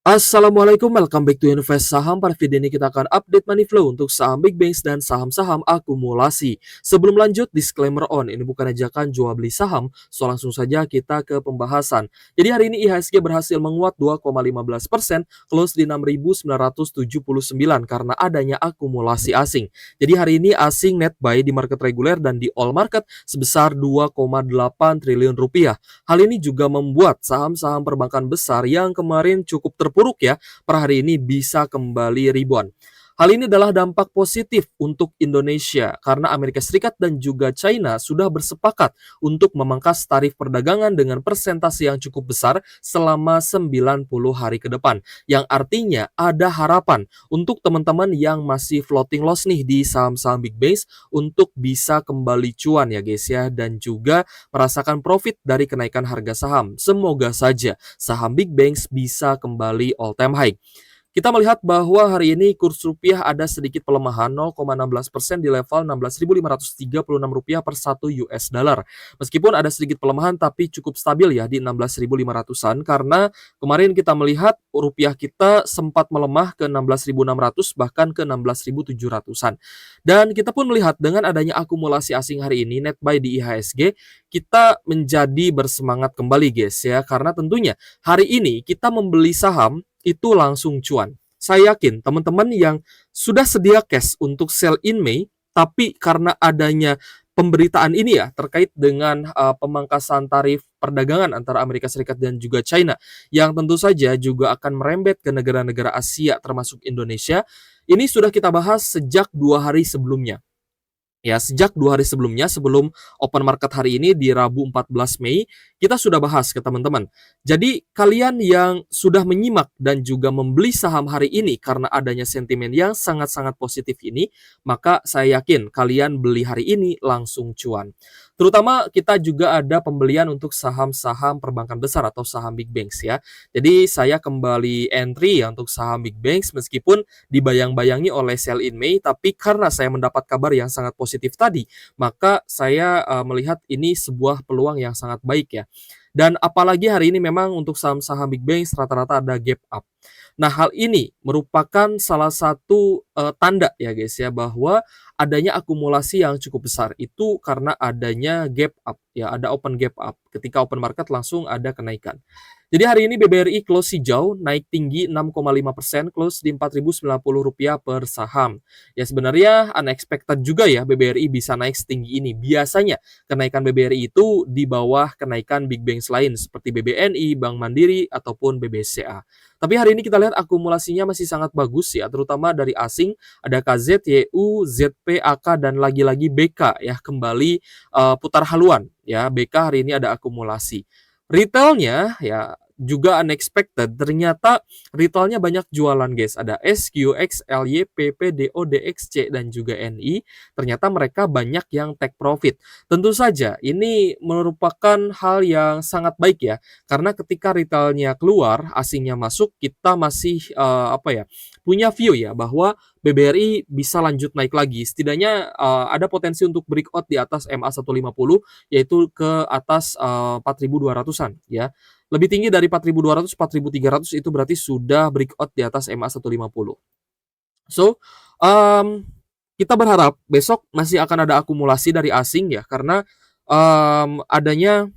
Assalamualaikum, welcome back to Invest Saham. Pada video ini kita akan update money flow untuk saham big banks dan saham-saham akumulasi. Sebelum lanjut, disclaimer on, ini bukan ajakan jual beli saham, so langsung saja kita ke pembahasan. Jadi hari ini IHSG berhasil menguat 2,15%, close di 6.979 karena adanya akumulasi asing. Jadi hari ini asing net buy di market reguler dan di all market sebesar 2,8 triliun rupiah. Hal ini juga membuat saham-saham perbankan besar yang kemarin cukup terpuruk ya, per hari ini bisa kembali rebound. Hal ini adalah dampak positif untuk Indonesia karena Amerika Serikat dan juga China sudah bersepakat untuk memangkas tarif perdagangan dengan persentase yang cukup besar selama 90 hari ke depan. Yang artinya ada harapan untuk teman-teman yang masih floating loss nih di saham-saham big banks untuk bisa kembali cuan ya guys ya, dan juga merasakan profit dari kenaikan harga saham. Semoga saja saham big banks bisa kembali all time high. Kita melihat bahwa hari ini kurs rupiah ada sedikit pelemahan 0,16% di level Rp16.536 per 1 US dollar. Meskipun ada sedikit pelemahan tapi cukup stabil ya di 16.500-an karena kemarin kita melihat rupiah kita sempat melemah ke 16.600 bahkan ke 16.700-an. Dan kita pun melihat dengan adanya akumulasi asing hari ini net buy di IHSG, kita menjadi bersemangat kembali guys ya, karena tentunya hari ini kita membeli saham itu langsung cuan. Saya yakin teman-teman yang sudah sedia cash untuk sell in May, tapi karena adanya pemberitaan ini ya terkait dengan pemangkasan tarif perdagangan antara Amerika Serikat dan juga China yang tentu saja juga akan merembet ke negara-negara Asia termasuk Indonesia. Ini sudah kita bahas sejak 2 hari sebelumnya. Ya, sejak 2 hari sebelumnya, sebelum open market hari ini di Rabu 14 Mei, kita sudah bahas ke teman-teman. Jadi, kalian yang sudah menyimak dan juga membeli saham hari ini karena adanya sentimen yang sangat-sangat positif ini, maka saya yakin kalian beli hari ini langsung cuan. Terutama kita juga ada pembelian untuk saham-saham perbankan besar atau saham big banks ya. Jadi, saya kembali entry ya untuk saham big banks meskipun dibayang-bayangi oleh sell in May, tapi karena saya mendapat kabar yang sangat positif tadi, maka saya melihat ini sebuah peluang yang sangat baik ya. Dan apalagi hari ini memang untuk saham-saham big banks rata-rata ada gap up. Nah, hal ini merupakan salah satu tanda ya guys ya bahwa adanya akumulasi yang cukup besar itu karena adanya gap up ya, ada open gap up. Ketika open market langsung ada kenaikan. Jadi hari ini BBRI close hijau, naik tinggi 6,5%, close di Rp4.090 per saham. Ya sebenarnya unexpected juga ya BBRI bisa naik setinggi ini. Biasanya kenaikan BBRI itu di bawah kenaikan big banks lain seperti BBNI, Bank Mandiri, ataupun BBCA. Tapi hari ini kita lihat akumulasinya masih sangat bagus ya, terutama dari asing. Ada KZYU, ZP, AK, dan lagi-lagi BK ya, kembali putar haluan. Ya, BK hari ini ada akumulasi. Retailnya ya juga unexpected, ternyata retailnya banyak jualan guys. Ada SQX, LY, PP, DO, DXC, dan juga NI. Ternyata mereka banyak yang take profit. Tentu saja ini merupakan hal yang sangat baik ya, karena ketika retailnya keluar, asingnya masuk, kita masih punya view ya bahwa BBRI bisa lanjut naik lagi. Setidaknya ada potensi untuk breakout di atas MA 150, yaitu ke atas 4.200-an ya. Lebih tinggi dari 4.200, 4.300 itu berarti sudah breakout di atas MA 150. So, kita berharap besok masih akan ada akumulasi dari asing ya, karena adanya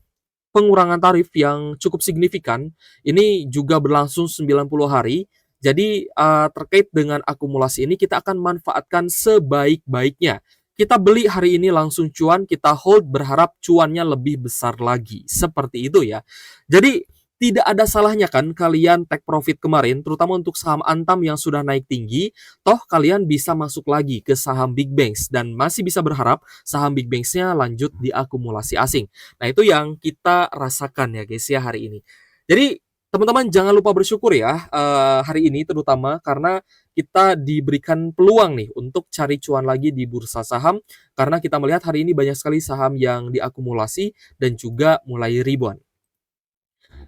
pengurangan tarif yang cukup signifikan. Ini juga berlangsung 90 hari. Jadi terkait dengan akumulasi ini kita akan manfaatkan sebaik-baiknya. Kita beli hari ini langsung cuan, kita hold berharap cuannya lebih besar lagi. Seperti itu ya. Jadi tidak ada salahnya kan kalian take profit kemarin, terutama untuk saham Antam yang sudah naik tinggi, toh kalian bisa masuk lagi ke saham big banks dan masih bisa berharap saham big banks-nya lanjut diakumulasi asing. Nah, itu yang kita rasakan ya guys ya hari ini. Jadi teman-teman jangan lupa bersyukur ya hari ini terutama karena kita diberikan peluang nih untuk cari cuan lagi di bursa saham karena kita melihat hari ini banyak sekali saham yang diakumulasi dan juga mulai rebound.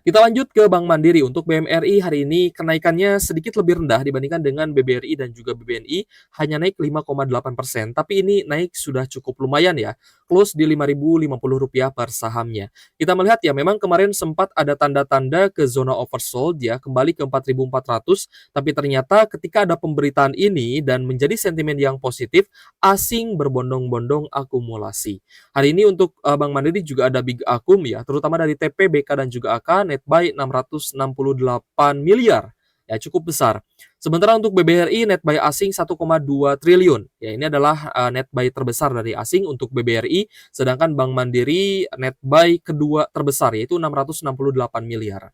Kita lanjut ke Bank Mandiri. Untuk BMRI hari ini kenaikannya sedikit lebih rendah dibandingkan dengan BBRI dan juga BBNI, hanya naik 5,8%. Tapi ini naik sudah cukup lumayan ya. close di Rp5.050 per sahamnya. Kita melihat ya, memang kemarin sempat ada tanda-tanda ke zona oversold ya, kembali ke 4.400, tapi ternyata ketika ada pemberitaan ini dan menjadi sentimen yang positif, asing berbondong-bondong akumulasi. Hari ini untuk Bank Mandiri juga ada big akum ya, terutama dari TP, BK dan juga AK, net buy 668 miliar. Ya, cukup besar. Sementara untuk BBRI net buy asing 1,2 triliun. Ya, ini adalah net buy terbesar dari asing untuk BBRI, sedangkan Bank Mandiri net buy kedua terbesar yaitu 668 miliar.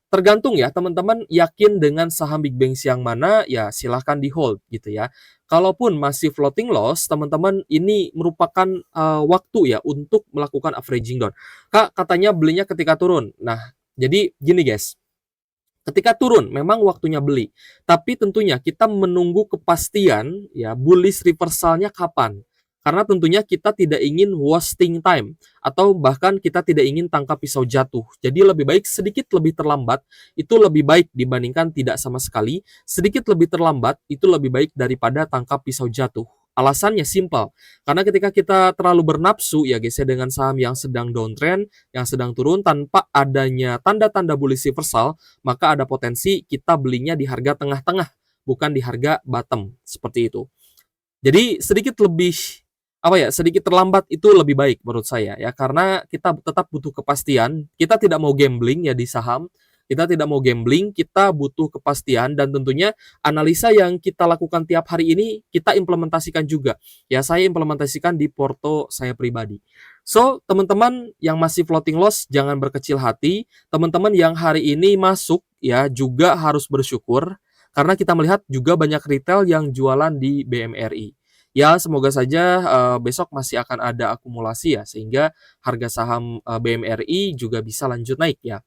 Tergantung ya, teman-teman yakin dengan saham big banks yang mana, ya silahkan di hold gitu ya. Kalaupun masih floating loss, teman-teman ini merupakan waktu ya untuk melakukan averaging down. Kak, katanya belinya ketika turun. Nah, jadi gini guys, ketika turun memang waktunya beli, tapi tentunya kita menunggu kepastian ya bullish reversalnya kapan. Karena tentunya kita tidak ingin wasting time atau bahkan kita tidak ingin tangkap pisau jatuh. Jadi lebih baik sedikit lebih terlambat itu lebih baik dibandingkan tidak sama sekali. Sedikit lebih terlambat itu lebih baik daripada tangkap pisau jatuh. Alasannya simpel. Karena ketika kita terlalu bernafsu ya guys ya dengan saham yang sedang downtrend, yang sedang turun tanpa adanya tanda-tanda bullish reversal, maka ada potensi kita belinya di harga tengah-tengah, bukan di harga bottom, seperti itu. Jadi sedikit lebih sedikit terlambat itu lebih baik menurut saya ya, karena kita tetap butuh kepastian. Kita tidak mau gambling ya di saham. Kita tidak mau gambling, kita butuh kepastian dan tentunya analisa yang kita lakukan tiap hari ini kita implementasikan juga. Ya, saya implementasikan di porto saya pribadi. So, teman-teman yang masih floating loss jangan berkecil hati. Teman-teman yang hari ini masuk ya juga harus bersyukur karena kita melihat juga banyak retail yang jualan di BMRI. Ya, semoga saja besok masih akan ada akumulasi ya, sehingga harga saham BMRI juga bisa lanjut naik ya.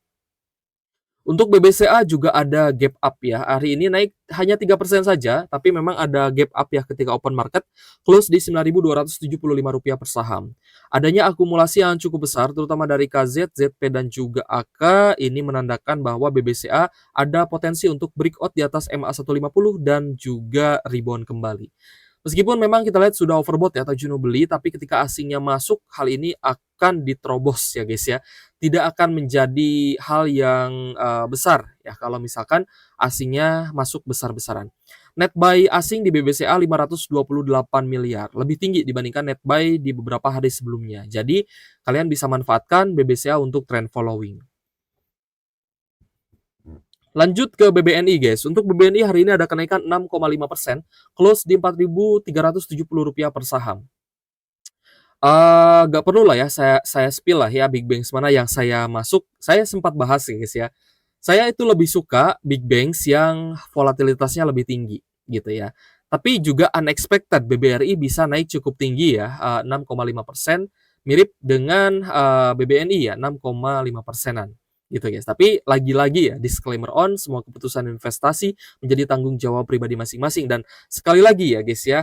Untuk BBCA juga ada gap up ya. Hari ini naik hanya 3% saja, tapi memang ada gap up ya ketika open market, close di Rp9.275 per saham. Adanya akumulasi yang cukup besar, terutama dari KZ, ZP, dan juga AK, ini menandakan bahwa BBCA ada potensi untuk breakout di atas MA 150 dan juga rebound kembali. Meskipun memang kita lihat sudah overbought ya atau jenuh beli, tapi ketika asingnya masuk, hal ini akan diterobos ya guys ya. Tidak akan menjadi hal yang besar ya kalau misalkan asingnya masuk besar-besaran. Net buy asing di BBCA 528 miliar, lebih tinggi dibandingkan net buy di beberapa hari sebelumnya. Jadi kalian bisa manfaatkan BBCA untuk trend following. Lanjut ke BBNI guys. Untuk BBNI hari ini ada kenaikan 6,5%, close di Rp4.370 per saham. Gak perlu lah ya saya spill lah ya big banks mana yang saya masuk. Saya sempat bahas ya guys ya. Saya itu lebih suka big banks yang volatilitasnya lebih tinggi gitu ya. Tapi juga unexpected BBRI bisa naik cukup tinggi ya, 6,5%, mirip dengan BBNI ya, 6,5%-an gitu guys. Tapi lagi-lagi ya, disclaimer on, semua keputusan investasi menjadi tanggung jawab pribadi masing-masing. Dan sekali lagi ya guys ya,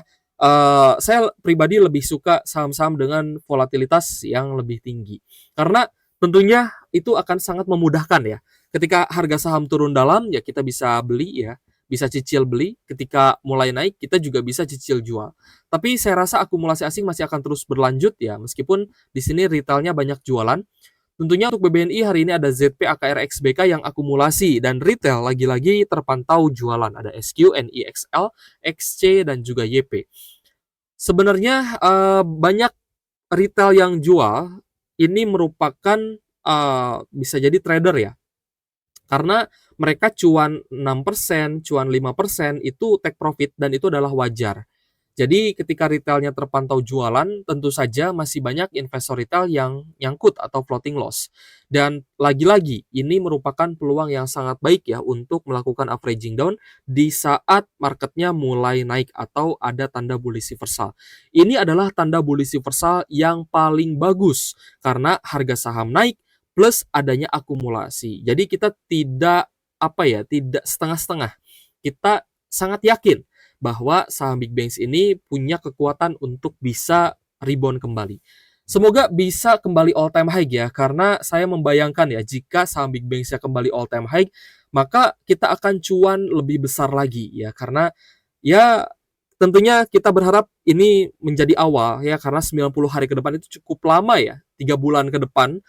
saya pribadi lebih suka saham-saham dengan volatilitas yang lebih tinggi. Karena tentunya itu akan sangat memudahkan ya. Ketika harga saham turun dalam, ya kita bisa beli ya, bisa cicil beli. Ketika mulai naik, kita juga bisa cicil jual. Tapi saya rasa akumulasi asing masih akan terus berlanjut ya, meskipun di sini retailnya banyak jualan. Tentunya untuk BBNI hari ini ada ZP, AKR, XBK yang akumulasi dan retail lagi-lagi terpantau jualan. Ada SQ, NIXL, XC, dan juga YP. Sebenarnya banyak retail yang jual ini merupakan bisa jadi trader ya. Karena mereka cuan 6%, cuan 5% itu take profit dan itu adalah wajar. Jadi ketika retailnya terpantau jualan, tentu saja masih banyak investor retail yang nyangkut atau floating loss. Dan lagi-lagi, ini merupakan peluang yang sangat baik ya untuk melakukan averaging down di saat marketnya mulai naik atau ada tanda bullish reversal. Ini adalah tanda bullish reversal yang paling bagus karena harga saham naik plus adanya akumulasi. Jadi kita tidak tidak setengah-setengah. Kita sangat yakin bahwa saham big banks ini punya kekuatan untuk bisa rebound kembali. Semoga bisa kembali all time high ya, karena saya membayangkan ya jika saham big banks-nya kembali all time high, maka kita akan cuan lebih besar lagi ya, karena ya tentunya kita berharap ini menjadi awal ya, karena 90 hari ke depan itu cukup lama ya, 3 bulan ke depan,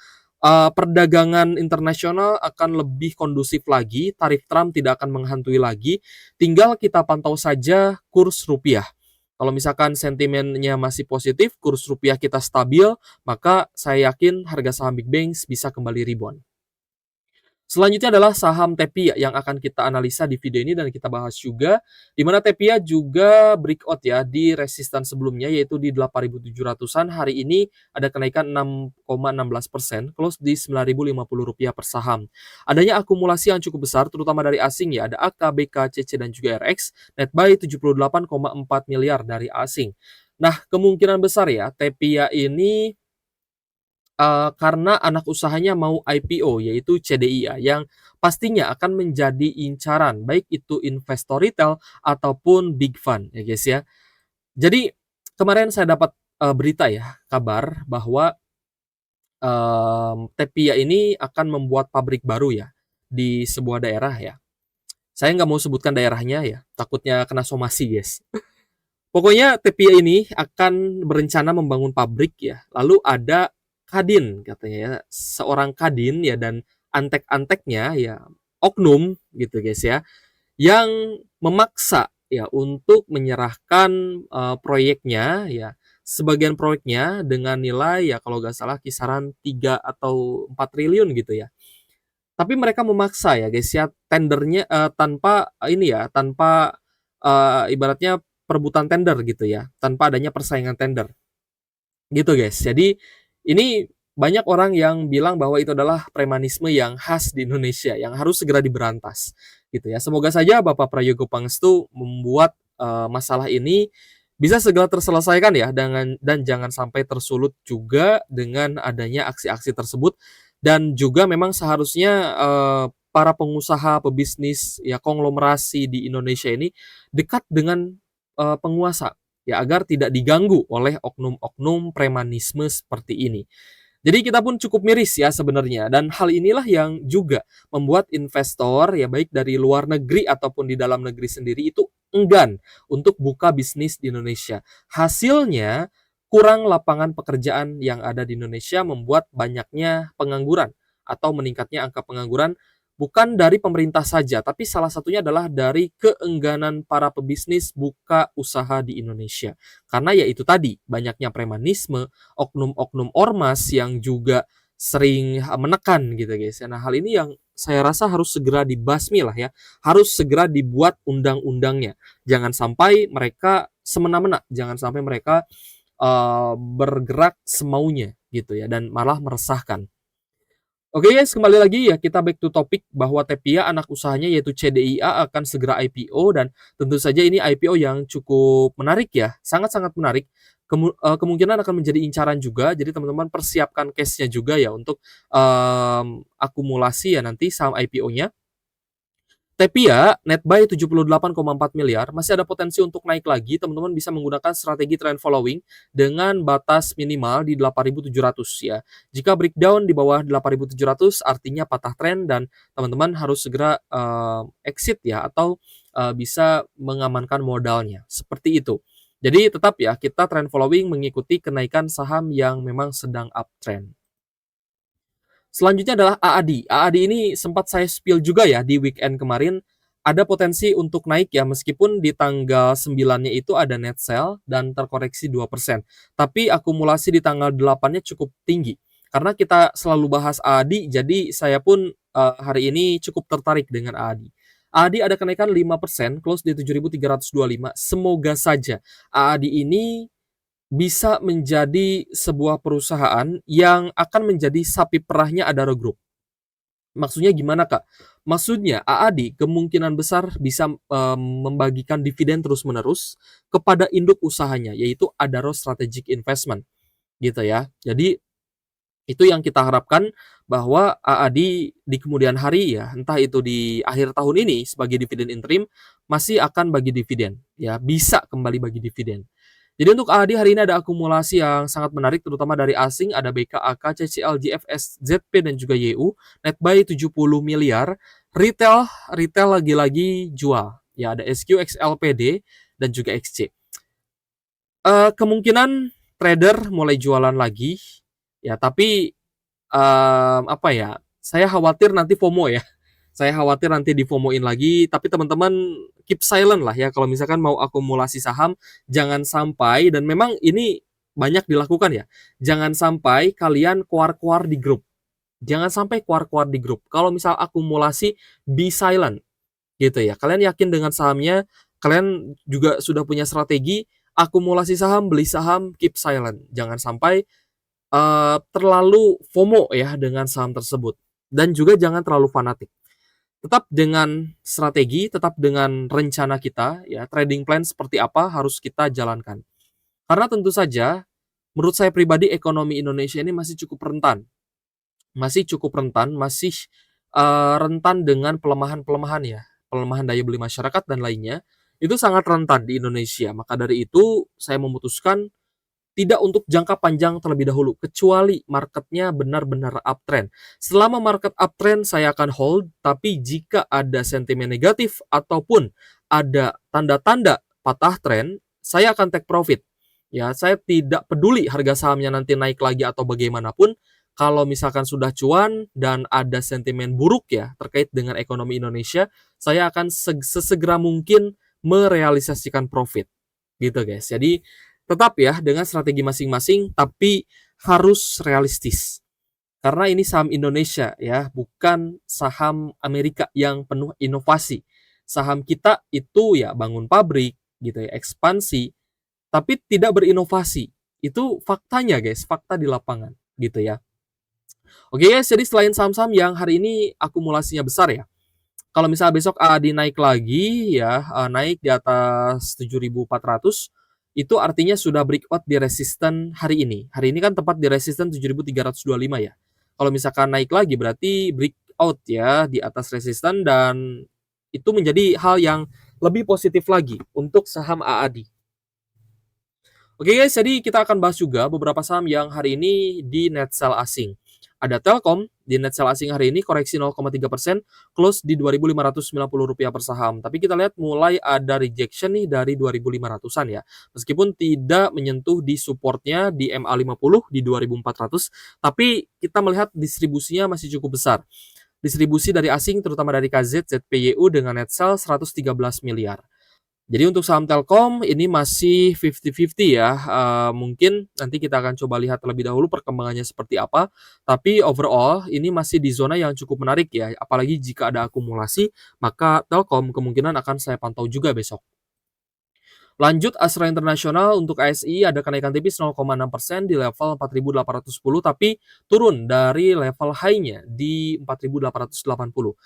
perdagangan internasional akan lebih kondusif lagi, tarif Trump tidak akan menghantui lagi, tinggal kita pantau saja kurs rupiah. Kalau misalkan sentimennya masih positif, kurs rupiah kita stabil, maka saya yakin harga saham Big Banks bisa kembali rebound. Selanjutnya adalah saham Tepia yang akan kita analisa di video ini dan kita bahas juga, di mana Tepia juga breakout ya di resistan sebelumnya yaitu di 8.700-an. Hari ini ada kenaikan 6,16%, close di Rp9.050 per saham. Adanya akumulasi yang cukup besar terutama dari asing ya, ada AK, BK, CC dan juga RX, net buy 78,4 miliar dari asing. Nah, kemungkinan besar ya Tepia ini karena anak usahanya mau IPO yaitu CDIA yang pastinya akan menjadi incaran baik itu investor retail ataupun big fund ya guys ya. Jadi kemarin saya dapat, berita ya, kabar bahwa, Tepia ini akan membuat pabrik baru ya di sebuah daerah ya. Saya nggak mau sebutkan daerahnya ya, takutnya kena somasi guys. Pokoknya Tepia ini akan berencana membangun pabrik ya, lalu ada kadin katanya ya, seorang kadin ya dan antek-anteknya ya, oknum gitu guys ya, yang memaksa ya untuk menyerahkan, proyeknya ya, sebagian proyeknya dengan nilai ya kalau nggak salah kisaran 3 atau 4 triliun gitu ya. Tapi mereka memaksa ya guys ya, tendernya, tanpa ini ya, tanpa, ibaratnya perebutan tender gitu ya, tanpa adanya persaingan tender, gitu guys. Jadi, ini banyak orang yang bilang bahwa itu adalah premanisme yang khas di Indonesia, yang harus segera diberantas, gitu ya. Semoga saja Bapak Prayogo Pangestu membuat, masalah ini bisa segera terselesaikan ya, dan jangan sampai tersulut juga dengan adanya aksi-aksi tersebut. Dan juga memang seharusnya, para pengusaha, pebisnis, ya konglomerasi di Indonesia ini dekat dengan, penguasa, ya agar tidak diganggu oleh oknum-oknum premanisme seperti ini. Jadi kita pun cukup miris ya sebenarnya, dan hal inilah yang juga membuat investor ya baik dari luar negeri ataupun di dalam negeri sendiri itu enggan untuk buka bisnis di Indonesia. Hasilnya kurang lapangan pekerjaan yang ada di Indonesia membuat banyaknya pengangguran atau meningkatnya angka pengangguran bukan dari pemerintah saja, tapi salah satunya adalah dari keengganan para pebisnis buka usaha di Indonesia. Karena ya itu tadi, banyaknya premanisme, oknum-oknum ormas yang juga sering menekan gitu guys. Nah, hal ini yang saya rasa harus segera dibasmi lah ya. Harus segera dibuat undang-undangnya. Jangan sampai mereka semena-mena, jangan sampai mereka bergerak semaunya gitu ya dan malah meresahkan. Oke guys, kembali lagi ya kita back to topik bahwa Tepia anak usahanya yaitu CDIA akan segera IPO dan tentu saja ini IPO yang cukup menarik ya, sangat-sangat menarik. Kemungkinan akan menjadi incaran juga, jadi teman-teman persiapkan cash-nya juga ya untuk akumulasi ya nanti saham IPO-nya. Tepia net buy 78,4 miliar, masih ada potensi untuk naik lagi. Teman-teman bisa menggunakan strategi trend following dengan batas minimal di 8.700 ya. Jika breakdown di bawah 8.700 artinya patah tren dan teman-teman harus segera exit ya atau bisa mengamankan modalnya. Seperti itu. Jadi tetap ya kita trend following mengikuti kenaikan saham yang memang sedang uptrend. Selanjutnya adalah AAD. AAD ini sempat saya spill juga ya di weekend kemarin. Ada potensi untuk naik ya meskipun di tanggal 9-nya itu ada net sell dan terkoreksi 2%. Tapi akumulasi di tanggal 8-nya cukup tinggi. Karena kita selalu bahas AAD, jadi saya pun hari ini cukup tertarik dengan AAD. AAD ada kenaikan 5%, close di 7.325. Semoga saja AAD ini bisa menjadi sebuah perusahaan yang akan menjadi sapi perahnya Adaro Group. Maksudnya gimana Kak? Maksudnya AAD kemungkinan besar bisa membagikan dividen terus-menerus kepada induk usahanya, yaitu Adaro Strategic Investment, gitu ya. Jadi itu yang kita harapkan bahwa AAD di kemudian hari ya, entah itu di akhir tahun ini sebagai dividen interim, masih akan bagi dividen, ya bisa kembali bagi dividen. Jadi untuk AAD hari ini ada akumulasi yang sangat menarik terutama dari asing, ada BKAK, CCL, GFS, ZP dan juga YU, net buy 70 miliar, retail lagi-lagi jual. Ya ada SQ, XLPD dan juga XC. Kemungkinan trader mulai jualan lagi, ya tapi, apa ya, saya khawatir nanti FOMO ya, saya khawatir nanti di-FOMO-in lagi, tapi teman-teman keep silent lah ya kalau misalkan mau akumulasi saham, jangan sampai dan memang ini banyak dilakukan ya, jangan sampai kalian kuar-kuar di grup, jangan sampai kuar-kuar di grup. Kalau misal akumulasi, be silent. Gitu ya. Kalian yakin dengan sahamnya, kalian juga sudah punya strategi, akumulasi saham, beli saham, keep silent. Jangan sampai terlalu FOMO ya dengan saham tersebut. Dan juga jangan terlalu fanatik. Tetap dengan strategi, tetap dengan rencana kita, ya trading plan seperti apa harus kita jalankan. Karena tentu saja, menurut saya pribadi ekonomi Indonesia ini masih cukup rentan. Masih cukup rentan, masih rentan dengan pelemahan-pelemahan ya, pelemahan daya beli masyarakat dan lainnya, itu sangat rentan di Indonesia. Maka dari itu, saya memutuskan tidak untuk jangka panjang terlebih dahulu, kecuali marketnya benar-benar uptrend. Selama market uptrend, saya akan hold, tapi jika ada sentimen negatif ataupun ada tanda-tanda patah trend, saya akan take profit. Ya, saya tidak peduli harga sahamnya nanti naik lagi atau bagaimanapun. Kalau misalkan sudah cuan dan ada sentimen buruk ya terkait dengan ekonomi Indonesia, saya akan sesegera mungkin merealisasikan profit. Gitu guys. Jadi tetap ya dengan strategi masing-masing tapi harus realistis. Karena ini saham Indonesia ya, bukan saham Amerika yang penuh inovasi. Saham kita itu ya bangun pabrik gitu ya, ekspansi tapi tidak berinovasi. Itu faktanya guys, fakta di lapangan gitu ya. Oke guys, jadi selain saham-saham yang hari ini akumulasinya besar ya. Kalau misalnya besok AAD naik lagi ya, naik di atas 7.400, itu artinya sudah breakout di resisten hari ini. Hari ini kan tepat di resisten 7.325 ya. Kalau misalkan naik lagi berarti breakout ya di atas resisten dan itu menjadi hal yang lebih positif lagi untuk saham AAD. Oke guys, jadi kita akan bahas juga beberapa saham yang hari ini di net sell asing. Ada Telkom di net sell asing hari ini koreksi 0,3%, close di Rp2.590 per saham. Tapi kita lihat mulai ada rejection nih dari 2.500-an ya. Meskipun tidak menyentuh di supportnya di MA50 di 2.400, tapi kita melihat distribusinya masih cukup besar. Distribusi dari asing terutama dari KZ, ZPYU dengan net sell 113 miliar. Jadi untuk saham Telkom ini masih 50-50 ya, mungkin nanti kita akan coba lihat terlebih dahulu perkembangannya seperti apa, tapi overall ini masih di zona yang cukup menarik ya, apalagi jika ada akumulasi, maka Telkom kemungkinan akan saya pantau juga besok. Lanjut Astra Internasional untuk ASI ada kenaikan tipis 0,6% di level 4.810 tapi turun dari level high-nya di 4.880.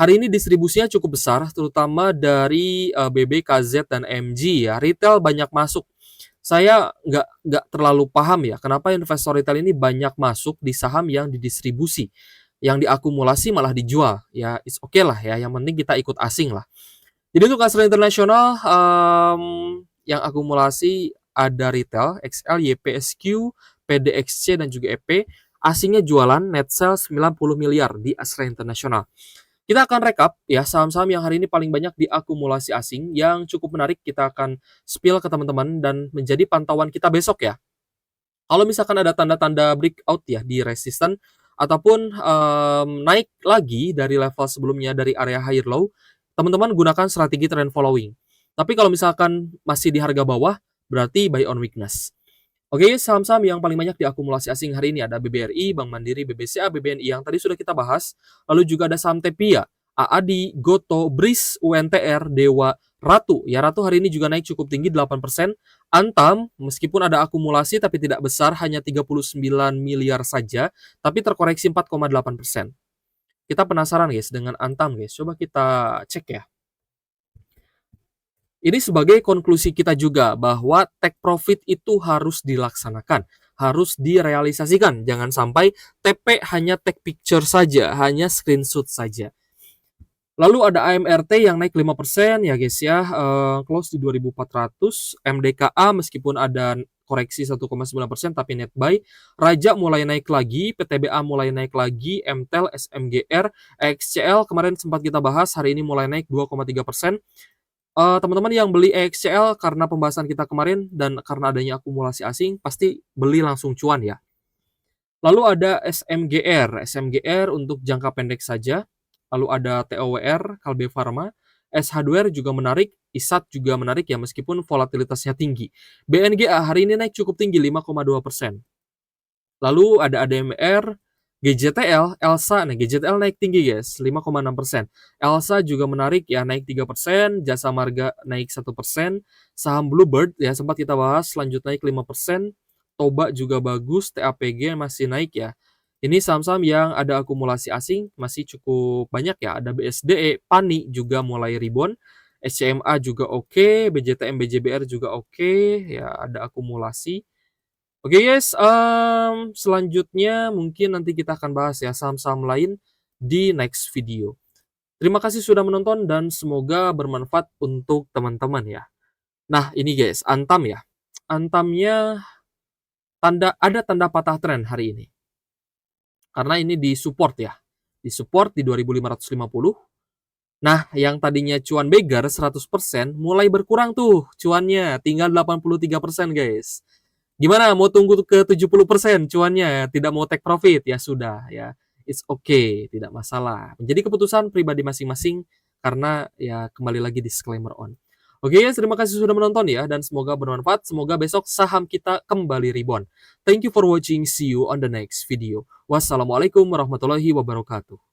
Hari ini distribusinya cukup besar terutama dari BB, KZ dan MG ya. Retail banyak masuk. Saya nggak terlalu paham ya kenapa investor retail ini banyak masuk di saham yang didistribusi. Yang diakumulasi malah dijual. Ya, it's okay lah ya. Yang penting kita ikut asing lah. Jadi untuk Astra Internasional yang akumulasi ada retail, XL, YPSQ, PDXC dan juga EP. Asingnya jualan net sell 90 miliar di Astra Internasional. Kita akan rekap ya saham-saham yang hari ini paling banyak diakumulasi asing yang cukup menarik. Kita akan spill ke teman-teman dan menjadi pantauan kita besok ya. Kalau misalkan ada tanda-tanda breakout ya di resisten ataupun naik lagi dari level sebelumnya dari area higher low, teman-teman gunakan strategi trend following. Tapi kalau misalkan masih di harga bawah, berarti buy on weakness. Oke, saham-saham yang paling banyak diakumulasi asing hari ini ada BBRI, Bank Mandiri, BBCA, BBNI yang tadi sudah kita bahas. Lalu juga ada saham Tepia, AADI, Goto, BRIS, UNTR, Dewa, Ratu. Ya, Ratu hari ini juga naik cukup tinggi 8%. Antam, meskipun ada akumulasi tapi tidak besar, hanya 39 miliar saja, tapi terkoreksi 4,8%. Kita penasaran guys dengan Antam guys. Coba kita cek ya. Ini sebagai konklusi kita juga bahwa take profit itu harus dilaksanakan, harus direalisasikan. Jangan sampai TP hanya take picture saja, hanya screenshot saja. Lalu ada AMRT yang naik 5% ya guys ya, close di 2.400. MDKA meskipun ada koreksi 1,9% tapi net buy. Raja mulai naik lagi, PTBA mulai naik lagi, MTEL, SMGR, XCL kemarin sempat kita bahas, hari ini mulai naik 2,3%. Teman-teman yang beli EXCL karena pembahasan kita kemarin dan karena adanya akumulasi asing, pasti beli langsung cuan ya. Lalu ada SMGR untuk jangka pendek saja. Lalu ada TOWR, Kalbe Farma, SH Hardware juga menarik, ISAT juga menarik ya meskipun volatilitasnya tinggi. BNGA hari ini naik cukup tinggi 5,2%. Lalu ada ADMR, GJTL, Elsa, nah GJTL naik tinggi guys, 5,6%. Elsa juga menarik ya, naik 3%, Jasa Marga naik 1%, saham Bluebird ya sempat kita bahas, lanjut naik 5%, Toba juga bagus, TAPG masih naik ya. Ini saham-saham yang ada akumulasi asing masih cukup banyak ya, ada BSDE, PANI juga mulai rebound, SCMA juga oke, BJTM, BJBR juga oke, ya ada akumulasi. Oke guys, selanjutnya mungkin nanti kita akan bahas ya saham-saham lain di next video. Terima kasih sudah menonton dan semoga bermanfaat untuk teman-teman ya. Nah ini guys, Antam ya. Antamnya ada tanda patah tren hari ini. Karena ini di support ya. Di support di 2550. Nah, yang tadinya cuan begar 100% mulai berkurang tuh cuannya, tinggal 83% guys. Gimana, mau tunggu ke 70% cuannya, tidak mau take profit? Ya sudah ya, it's okay, tidak masalah. Menjadi keputusan pribadi masing-masing karena ya kembali lagi disclaimer on. Oke guys, terima kasih sudah menonton ya dan semoga bermanfaat. Semoga besok saham kita kembali rebound. Thank you for watching, see you on the next video. Wassalamualaikum warahmatullahi wabarakatuh.